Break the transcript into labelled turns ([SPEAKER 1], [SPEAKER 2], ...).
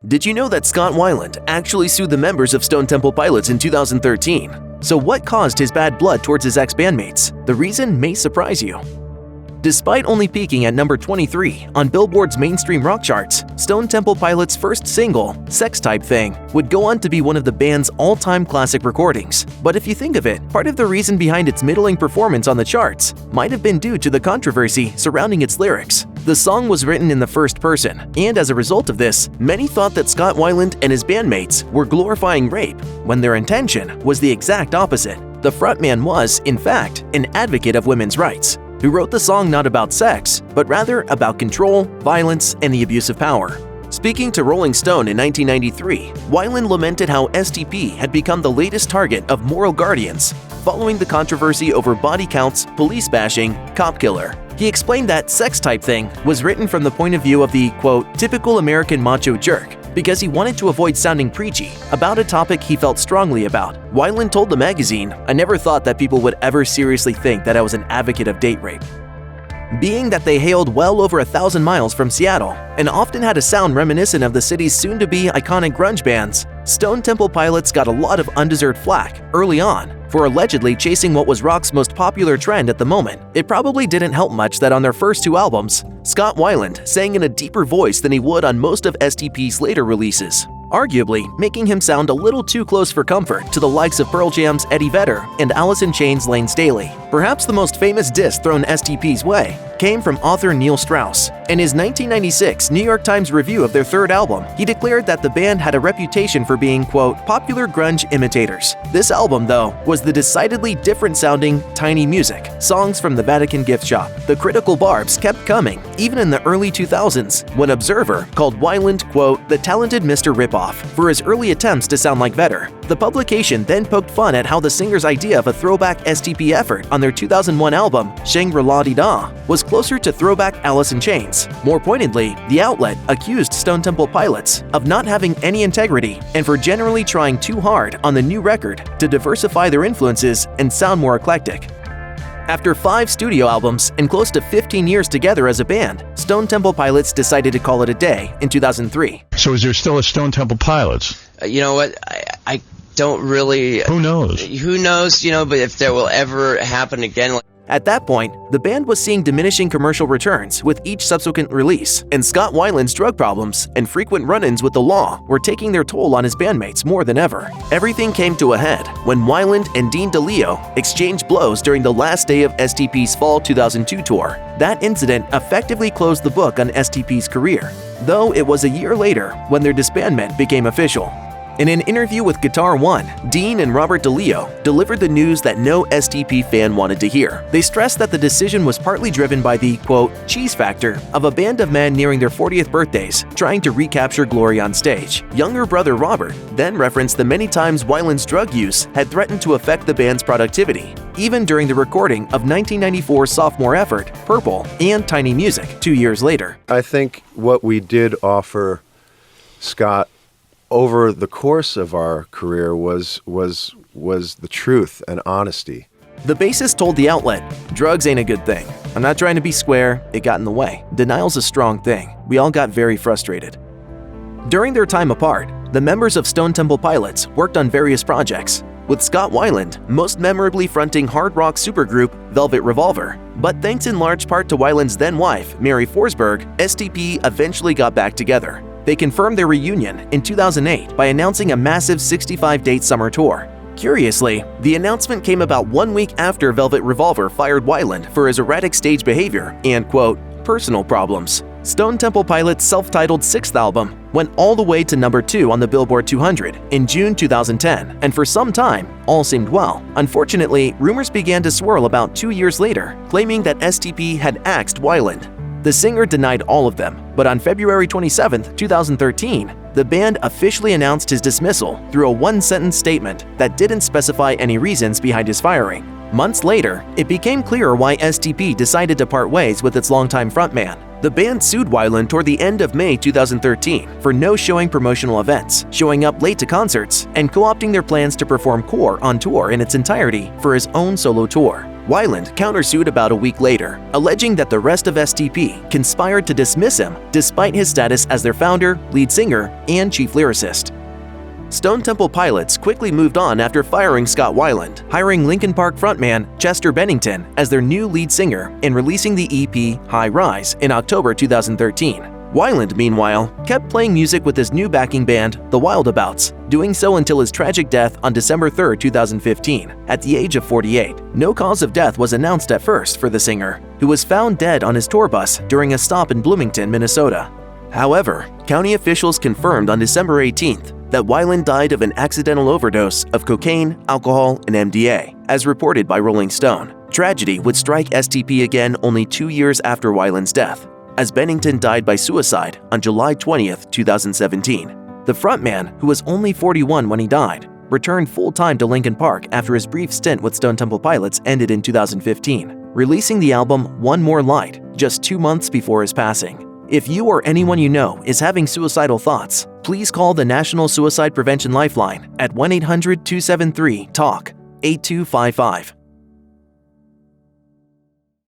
[SPEAKER 1] Did you know that Scott Weiland actually sued the members of Stone Temple Pilots in 2013? So what caused his bad blood towards his ex-bandmates? The reason may surprise you. Despite only peaking at number 23 on Billboard's mainstream rock charts, Stone Temple Pilots' first single, Sex Type Thing, would go on to be one of the band's all-time classic recordings. But if you think of it, part of the reason behind its middling performance on the charts might have been due to the controversy surrounding its lyrics. The song was written in the first person, and as a result of this, many thought that Scott Weiland and his bandmates were glorifying rape, when their intention was the exact opposite. The frontman was, in fact, an advocate of women's rights, who wrote the song not about sex, but rather about control, violence, and the abuse of power. Speaking to Rolling Stone in 1993, Weiland lamented how STP had become the latest target of moral guardians following the controversy over body counts, police bashing, cop killer. He explained that Sex Type Thing was written from the point of view of the, quote, typical American macho jerk, because he wanted to avoid sounding preachy about a topic he felt strongly about. Weiland told the magazine, "I never thought that people would ever seriously think that I was an advocate of date rape." Being that they hailed well over 1,000 miles from Seattle and often had a sound reminiscent of the city's soon-to-be iconic grunge bands, Stone Temple Pilots got a lot of undeserved flack early on for allegedly chasing what was rock's most popular trend at the moment. It probably didn't help much that on their first two albums, Scott Weiland sang in a deeper voice than he would on most of STP's later releases, arguably making him sound a little too close for comfort to the likes of Pearl Jam's Eddie Vedder and Alice in Chains' Lane Staley. Perhaps the most famous diss thrown STP's way came from author Neil Strauss. In his 1996 New York Times review of their third album, he declared that the band had a reputation for being, quote, popular grunge imitators. This album, though, was the decidedly different-sounding Tiny Music, songs from the Vatican gift shop. The critical barbs kept coming, even in the early 2000s, when Observer called Weiland, quote, the talented Mr. Ripoff, for his early attempts to sound like Vedder. The publication then poked fun at how the singer's idea of a throwback STP effort on their 2001 album, Shangri-La-Dee-Da, was closer to throwback Alice in Chains. More pointedly, the outlet accused Stone Temple Pilots of not having any integrity and for generally trying too hard on the new record to diversify their influences and sound more eclectic. After 5 studio albums and close to 15 years together as a band, Stone Temple Pilots decided to call it a day in 2003.
[SPEAKER 2] So is there still a Stone Temple Pilots?
[SPEAKER 3] You know what? I don't really...
[SPEAKER 2] Who knows?
[SPEAKER 3] Who knows, but if there will ever happen again...
[SPEAKER 1] At that point, the band was seeing diminishing commercial returns with each subsequent release, and Scott Weiland's drug problems and frequent run-ins with the law were taking their toll on his bandmates more than ever. Everything came to a head when Weiland and Dean DeLeo exchanged blows during the last day of STP's fall 2002 tour. That incident effectively closed the book on STP's career, though it was a year later when their disbandment became official. In an interview with Guitar One, Dean and Robert DeLeo delivered the news that no STP fan wanted to hear. They stressed that the decision was partly driven by the, quote, cheese factor of a band of men nearing their 40th birthdays trying to recapture glory on stage. Younger brother Robert then referenced the many times Weiland's drug use had threatened to affect the band's productivity, even during the recording of 1994's sophomore effort, Purple, and Tiny Music 2 years later.
[SPEAKER 4] I think what we did offer Scott over the course of our career was the truth and honesty.
[SPEAKER 1] The bassist told the outlet, drugs ain't a good thing. I'm not trying to be square, it got in the way. Denial's a strong thing. We all got very frustrated. During their time apart, the members of Stone Temple Pilots worked on various projects, with Scott Weiland most memorably fronting hard rock supergroup Velvet Revolver. But thanks in large part to Weiland's then-wife, Mary Forsberg, STP eventually got back together. They confirmed their reunion in 2008 by announcing a massive 65-date summer tour. Curiously, the announcement came about 1 week after Velvet Revolver fired Weiland for his erratic stage behavior and, quote, personal problems. Stone Temple Pilots' self-titled 6th album went all the way to number 2 on the Billboard 200 in June 2010, and for some time, all seemed well. Unfortunately, rumors began to swirl about 2 years later, claiming that STP had axed Weiland. The singer denied all of them, but on February 27, 2013, the band officially announced his dismissal through a one-sentence statement that didn't specify any reasons behind his firing. Months later, it became clear why STP decided to part ways with its longtime frontman. The band sued Weiland toward the end of May 2013 for no-showing promotional events, showing up late to concerts, and co-opting their plans to perform Core on tour in its entirety for his own solo tour. Weiland countersued about a week later, alleging that the rest of STP conspired to dismiss him despite his status as their founder, lead singer, and chief lyricist. Stone Temple Pilots quickly moved on after firing Scott Weiland, hiring Linkin Park frontman Chester Bennington as their new lead singer and releasing the EP High Rise in October 2013. Weiland, meanwhile, kept playing music with his new backing band, The Wildabouts, doing so until his tragic death on December 3, 2015, at the age of 48. No cause of death was announced at first for the singer, who was found dead on his tour bus during a stop in Bloomington, Minnesota. However, county officials confirmed on December 18th that Weiland died of an accidental overdose of cocaine, alcohol, and MDA, as reported by Rolling Stone. Tragedy would strike STP again only 2 years after Weiland's death, as Bennington died by suicide on July 20, 2017. The frontman, who was only 41 when he died, returned full-time to Linkin Park after his brief stint with Stone Temple Pilots ended in 2015, releasing the album One More Light just 2 months before his passing. If you or anyone you know is having suicidal thoughts, please call the National Suicide Prevention Lifeline at 1-800-273-TALK 8255.